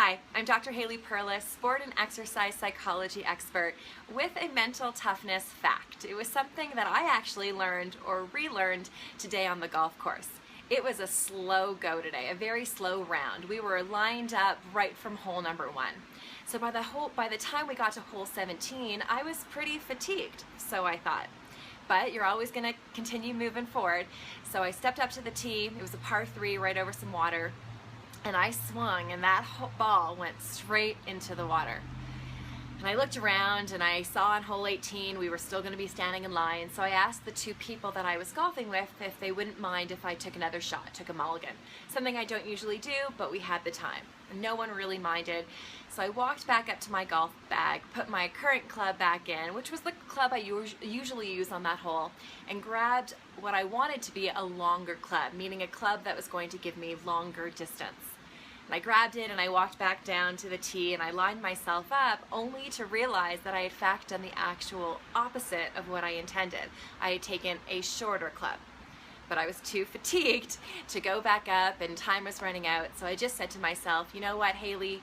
Hi, I'm Dr. Haley Perlus, sport and exercise psychology expert with a mental toughness fact. It was something that I actually learned or relearned today on the golf course. It was a slow go today, a very slow round. We were lined up right from hole number 1. So by the time we got to hole 17, I was pretty fatigued, so I thought. But you're always going to continue moving forward. So I stepped up to the tee. It was a par 3 right over some water. And I swung, and that ball went straight into the water. And I looked around, and I saw on hole 18 we were still going to be standing in line, so I asked the two people that I was golfing with if they wouldn't mind if I took another shot, took a mulligan. Something I don't usually do, but we had the time. No one really minded. So I walked back up to my golf bag, put my current club back in, which was the club I usually use on that hole, and grabbed what I wanted to be a longer club, meaning a club that was going to give me longer distance. And I grabbed it and I walked back down to the tee and I lined myself up only to realize that I had in fact done the actual opposite of what I intended. I had taken a shorter club. But I was too fatigued to go back up and time was running out, so I just said to myself, you know what, Haley,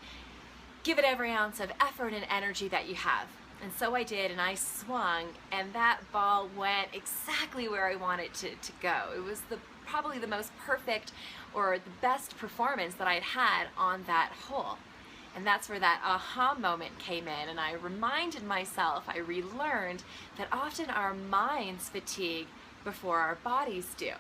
give it every ounce of effort and energy that you have. And so I did, and I swung, and that ball went exactly where I wanted to go. It was probably the most perfect or the best performance that I'd had on that hole. And that's where that aha moment came in, and I reminded myself, I relearned that often our minds fatigue before our bodies do.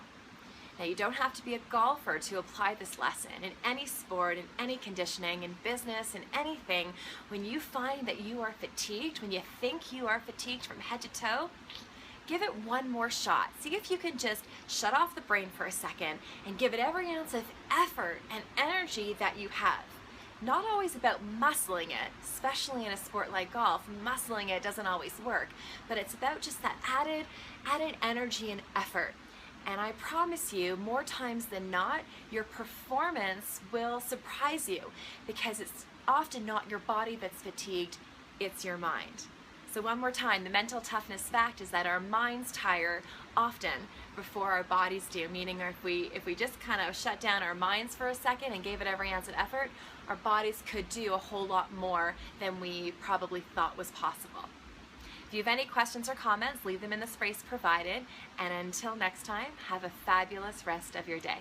Now, you don't have to be a golfer to apply this lesson. In any sport, in any conditioning, in business, in anything, when you find that you are fatigued, when you think you are fatigued from head to toe, give it one more shot. See if you can just shut off the brain for a second and give it every ounce of effort and energy that you have. Not always about muscling it, especially in a sport like golf. Muscling it doesn't always work, but it's about just that added energy and effort. And I promise you, more times than not, your performance will surprise you because it's often not your body that's fatigued, it's your mind. So one more time, the mental toughness fact is that our minds tire often before our bodies do, meaning if we just kind of shut down our minds for a second and gave it every ounce of effort, our bodies could do a whole lot more than we probably thought was possible. If you have any questions or comments, leave them in the space provided, and until next time, have a fabulous rest of your day.